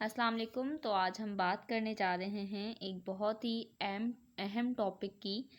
अस्सलाम वालेकुम। तो आज हम बात करने जा रहे हैं एक बहुत ही अहम टॉपिक की,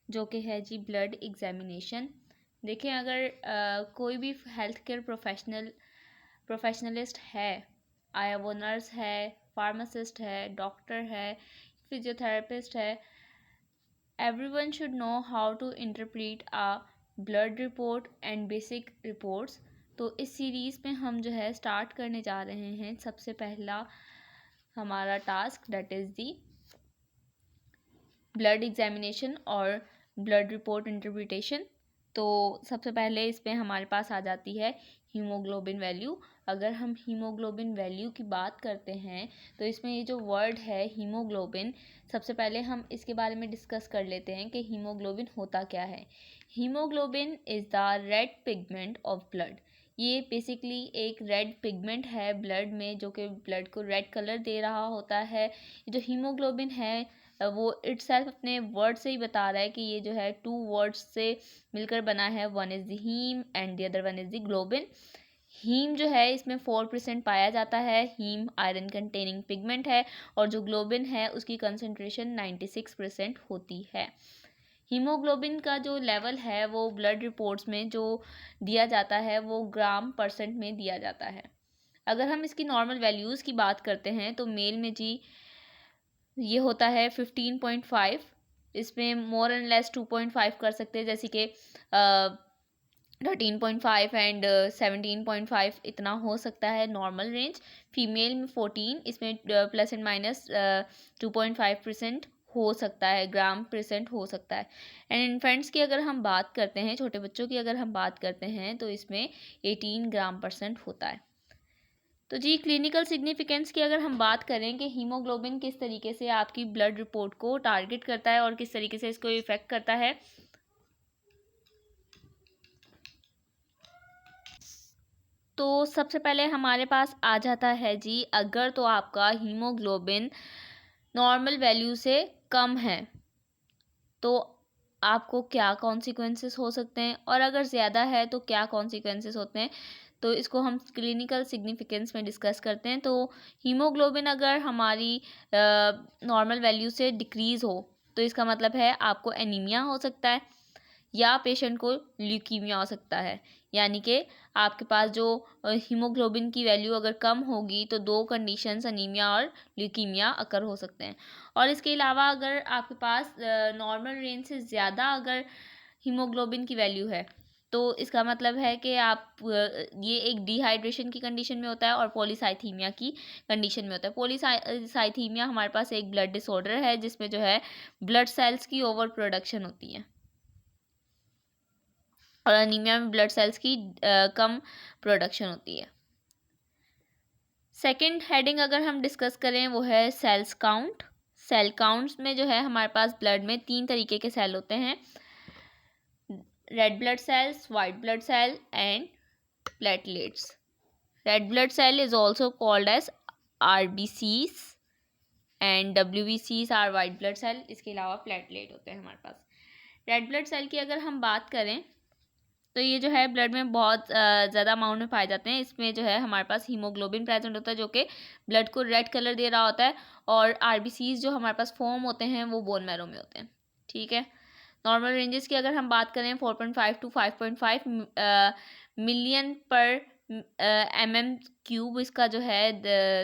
जो कि है जी ब्लड एग्जामिनेशन। देखें, अगर कोई भी हेल्थ केयर प्रोफेशनलिस्ट है, आया वो नर्स है, फार्मासिस्ट है, डॉक्टर है, फिजियोथेरेपिस्ट है, everyone should know how to interpret a blood report and basic reports। तो इस सीरीज़ में हम जो है स्टार्ट करने जा रहे हैं सबसे पहला हमारा task, that is the blood examination और ब्लड रिपोर्ट इंटरप्रिटेशन। तो सबसे पहले इसमें हमारे पास आ जाती है हीमोग्लोबिन वैल्यू। अगर हम हीमोग्लोबिन वैल्यू की बात करते हैं तो इसमें ये जो वर्ड है हीमोग्लोबिन, सबसे पहले हम इसके बारे में डिस्कस कर लेते हैं कि हीमोग्लोबिन होता क्या है। Haemoglobin is the red pigment of blood. ये बेसिकली एक रेड पिगमेंट है ब्लड में, जो कि ब्लड को रेड कलर दे रहा होता है। ये जो हीमोग्लोबिन है वो इटसेल्फ अपने वर्ड से ही बता रहा है कि ये जो है टू वर्ड्स से मिलकर बना है। One is the heme and the other one is the globin. Heme जो है इसमें 4% पाया जाता है। हीम आयरन कंटेनिंग पिगमेंट है, और जो ग्लोबिन है उसकी कंसंट्रेशन 96% होती है। हीमोग्लोबिन का जो लेवल है वो ब्लड रिपोर्ट्स में जो दिया जाता है वो ग्राम परसेंट में दिया जाता है। अगर हम इसकी नॉर्मल वैल्यूज़ की बात करते हैं तो मेल में जी ये होता है 15.5। इसमें मोर एंड लेस 2.5 कर सकते हैं, जैसे कि 13.5 एंड 17.5 इतना हो सकता है नॉर्मल रेंज। फीमेल में 14, इसमें प्लस एंड माइनस 2.5% हो सकता है, ग्राम परसेंट हो सकता है। एंड इन्फेंट्स की अगर हम बात करते हैं, छोटे बच्चों की अगर हम बात करते हैं, तो इसमें 18 ग्राम परसेंट होता है। तो जी क्लिनिकल सिग्निफिकेंस की अगर हम बात करें कि हीमोग्लोबिन किस तरीके से आपकी ब्लड रिपोर्ट को टारगेट करता है और किस तरीके से इसको इफ़ेक्ट करता है, तो सबसे पहले हमारे पास आ जाता है जी, अगर तो आपका हीमोग्लोबिन नॉर्मल वैल्यू से कम है तो आपको क्या कॉन्सिक्वेंसेस हो सकते हैं, और अगर ज़्यादा है तो क्या कॉन्सिक्वेंसेस होते हैं। तो इसको हम क्लिनिकल सिग्निफिकेंस में डिस्कस करते हैं। तो हीमोग्लोबिन अगर हमारी नॉर्मल वैल्यू से डिक्रीज़ हो तो इसका मतलब है आपको एनीमिया हो सकता है, या पेशेंट को ल्यूकीमिया हो सकता है। यानी कि आपके पास जो हीमोग्लोबिन की वैल्यू अगर कम होगी तो दो कंडीशंस, अनीमिया और ल्यूकीमिया अकर हो सकते हैं। और इसके अलावा अगर आपके पास नॉर्मल रेंज से ज़्यादा अगर हीमोग्लोबिन की वैल्यू है तो इसका मतलब है कि आप ये एक डिहाइड्रेशन की कंडीशन में होता है और पॉलीसाइथीमिया की कंडीशन में होता है। पॉलीसाइथीमिया हमारे पास एक ब्लड डिसऑर्डर है जिसमें जो है ब्लड सेल्स की ओवर प्रोडक्शन होती है, और अनीमिया में ब्लड सेल्स की कम प्रोडक्शन होती है। सेकंड हेडिंग अगर हम डिस्कस करें वो है सेल्स काउंट। सेल काउंट्स में जो है हमारे पास ब्लड में 3 तरीके के सेल होते हैं, red blood cells, white blood cell and platelets. Red blood cell is also called as RBCs and WBCs are white blood cell. इसके अलावा प्लेटलेट होते हैं हमारे पास। रेड ब्लड सेल की अगर हम बात करें तो ये जो है ब्लड में बहुत ज़्यादा अमाउंट में पाए जाते हैं। इसमें जो है हमारे पास हीमोग्लोबिन प्रेजेंट होता है जो कि ब्लड को रेड कलर दे रहा होता है, और RBCs जो हमारे पास फॉर्म होते हैं वो बोन मैरो में होते हैं। ठीक है। नॉर्मल रेंजेस की अगर हम बात करें 4.5 टू 5.5 मिलियन पर mm³ इसका जो है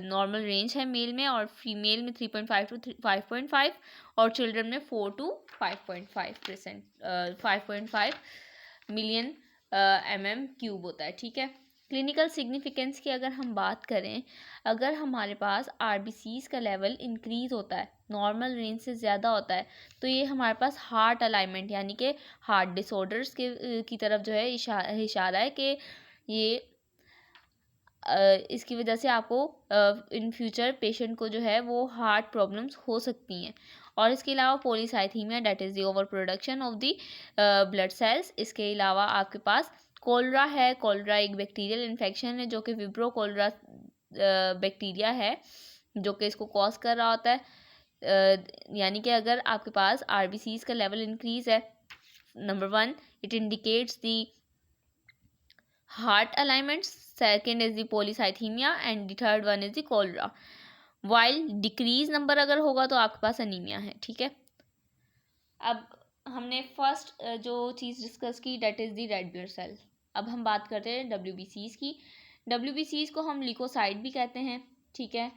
नॉर्मल रेंज है मेल में, और फीमेल में 3.5 टू 5.5, और चिल्ड्रन में 4 टू 5.5 मिलियन mm³ होता है। ठीक है। क्लिनिकल सिग्निफिकेंस की अगर हम बात करें, अगर हमारे पास RBCs का लेवल इंक्रीज़ होता है, नॉर्मल रेंज से ज़्यादा होता है, तो ये हमारे पास हार्ट अलाइनमेंट यानी कि हार्ट डिसऑर्डर्स के की तरफ जो है इशारा है कि ये इसकी वजह से आपको इन फ्यूचर पेशेंट को जो है वो हार्ट प्रॉब्लम्स हो सकती हैं। और इसके अलावा polycythaemia, that is the over production of the blood cells. इसके अलावा आपके पास कोलरा है। कोलरा एक बैक्टीरियल इन्फेक्शन है जो कि विब्रो कोलरा बैक्टीरिया है जो कि इसको कॉज कर रहा होता है। यानी कि अगर आपके पास RBCs का लेवल इंक्रीज़ है, number 1 it indicates the heart alignments, second is the polycythemia and the third one is the cholera. while decrease number अगर होगा तो आपके पास अनीमिया है, ठीक है। अब हमने फर्स्ट जो चीज़ डिस्कस की that is the red blood cell. अब हम बात करते हैं WBCs की। WBCs को हम लिकोसाइट भी कहते हैं, ठीक है।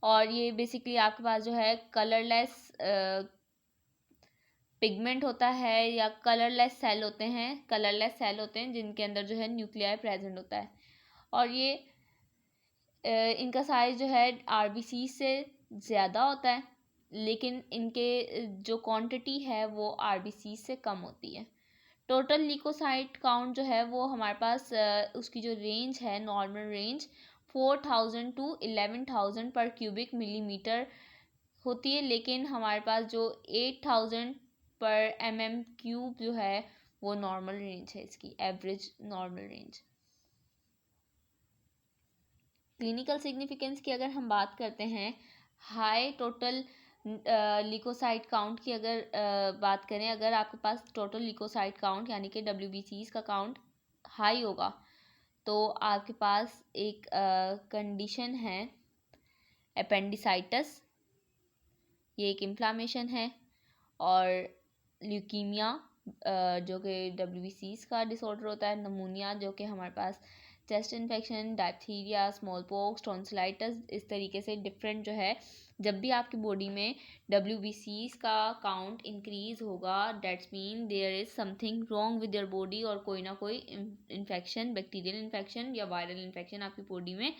और ये बेसिकली आपके पास जो है कलरलेस पिगमेंट होता है या कलरलेस सेल होते हैं जिनके अंदर जो है न्यूक्लियाई प्रेजेंट होता है। और ये इनका साइज जो है RBC से ज़्यादा होता है, लेकिन इनके जो क्वांटिटी है वो RBC से कम होती है। टोटल ल्यूकोसाइट काउंट जो है वो हमारे पास उसकी जो रेंज है, नॉर्मल रेंज 4000 टू 11000 पर क्यूबिक मिलीमीटर होती है, लेकिन हमारे पास जो 8000 पर mm³ जो है वो नॉर्मल रेंज है, इसकी average normal range. Clinical significance की अगर हम बात करते हैं, हाई टोटल ल्यूकोसाइट काउंट की अगर बात करें, अगर आपके पास टोटल ल्यूकोसाइट काउंट यानी कि WBCs का काउंट हाई होगा तो आपके पास एक कंडीशन है अपेंडिसाइटिस, ये एक इन्फ्लामेशन है। और ल्यूकीमिया जो कि WBCs का डिसऑर्डर होता है। नमूनिया जो कि हमारे पास chest infection, diphtheria, small pox, tonsillitis, इस तरीके से डिफरेंट जो है, जब भी आपकी बॉडी में WBCs का काउंट इंक्रीज होगा that's mean there is something wrong with your body, और कोई ना कोई इन्फेक्शन, बैक्टीरियल इन्फेक्शन या वायरल इन्फेक्शन आपकी बॉडी में,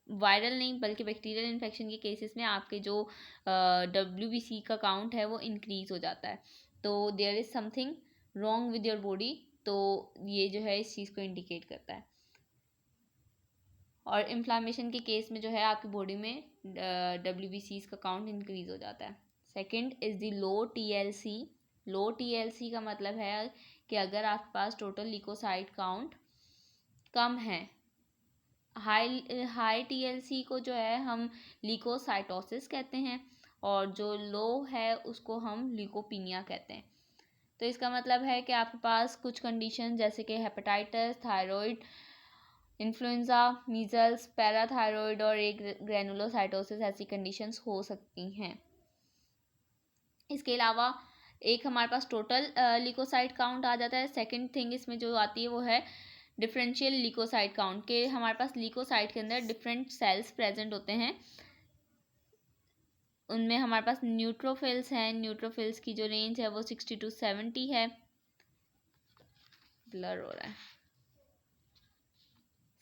वायरल नहीं बल्कि बैक्टीरियल इन्फेक्शन के केसेस में आपके जो WBC का काउंट है वो इंक्रीज हो जाता है। तो there is something wrong with your body, तो ये जो है इस चीज़ को इंडिकेट करता है। और इन्फ्लामेशन के केस में जो है आपकी बॉडी में WBCs का काउंट इंक्रीज हो जाता है। Second is the low TLC। Low TLC का मतलब है कि अगर आपके पास टोटल ल्यूकोसाइट काउंट कम है। हाई TLC को जो है हम ल्यूकोसाइटोसिस कहते हैं, और जो लो है उसको हम ल्यूकोपीनिया कहते हैं। तो इसका मतलब है कि आपके पास कुछ कंडीशन जैसे कि hepatitis, thyroid, influenza, measles, parathyroid और एक ग्रेनुलोसाइटोसिस, ऐसी कंडीशंस हो सकती हैं। इसके अलावा एक हमारे पास टोटल ल्यूकोसाइट काउंट आ जाता है। सेकंड थिंग इसमें जो आती है वो है डिफरेंशियल ल्यूकोसाइट काउंट, के हमारे पास ल्यूकोसाइट के अंदर डिफरेंट सेल्स प्रेजेंट होते हैं। उनमें हमारे पास न्यूट्रोफिल्स हैं। न्यूट्रोफिल्स की जो रेंज है वो 60 to 70 है। ब्लर हो रहा है।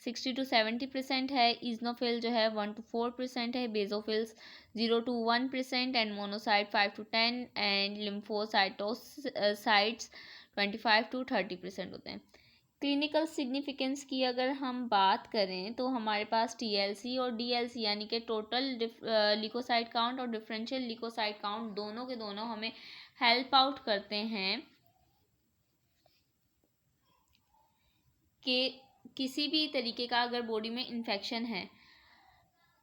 60 to 70% है। इजनोफिल जो है 1 to 4% है। Basophils 0 to 1% and monocyte 5 to 10 and lymphocytes 25 to 30% होते हैं। क्लिनिकल सिग्निफिकेंस की अगर हम बात करें तो हमारे पास TLC और DLC यानी कि टोटल ल्यूकोसाइट काउंट और डिफरेंशियल ल्यूकोसाइट काउंट दोनों के दोनों हमें हेल्प आउट करते हैं कि किसी भी तरीके का अगर बॉडी में इन्फेक्शन है,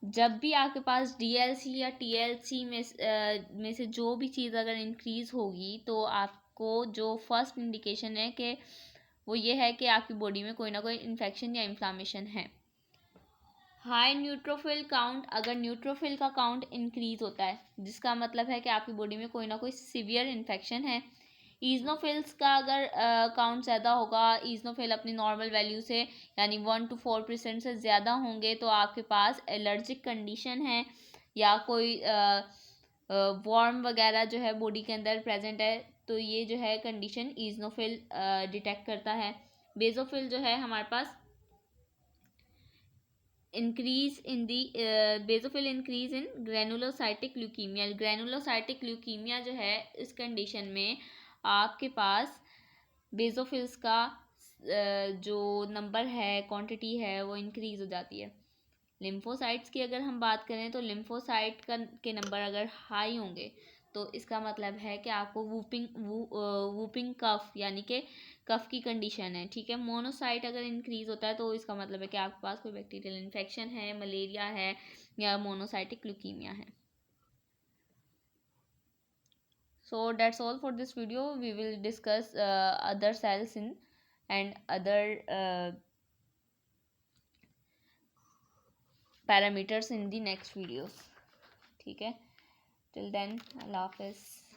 जब भी आपके पास DLC या TLC में से जो भी चीज़ अगर इंक्रीज होगी तो आपको जो फर्स्ट इंडिकेशन है कि वो ये है कि आपकी बॉडी में कोई ना कोई इन्फेक्शन या इन्फ्लामेशन है। हाई न्यूट्रोफिल काउंट, अगर न्यूट्रोफिल का काउंट इंक्रीज होता है जिसका मतलब है कि आपकी बॉडी में कोई ना कोई सीवियर इन्फेक्शन है। ईजनोफिल्स का अगर काउंट ज़्यादा होगा, ईजनोफिल अपनी नॉर्मल वैल्यू से यानी 1 to 4% से ज़्यादा होंगे तो आपके पास एलर्जिक कंडीशन है या कोई वॉर्म वगैरह जो है बॉडी के अंदर प्रेजेंट है, तो ये जो है कंडीशन ईजनोफिल डिटेक्ट करता है। बेजोफिल जो है हमारे पास increase in the basophil increase in granulocytic leukemia। granulocytic leukemia जो है इस कंडीशन में आपके पास बेसोफिल्स का जो नंबर है, क्वांटिटी है, वो इंक्रीज हो जाती है। लिम्फोसाइट्स की अगर हम बात करें तो लिम्फोसाइट के नंबर अगर हाई होंगे तो इसका मतलब है कि आपको वूपिंग कफ यानी कि कफ की कंडीशन है, ठीक है। मोनोसाइट अगर इंक्रीज होता है तो इसका मतलब है कि आपके पास कोई बैक्टीरियल इन्फेक्शन है, मलेरिया है या मोनोसाइटिक ल्यूकीमिया है। So that's all for this video. We will discuss other cells in and other parameters in the next videos. ठीक है, टिल देन अल्लाह हाफिज़।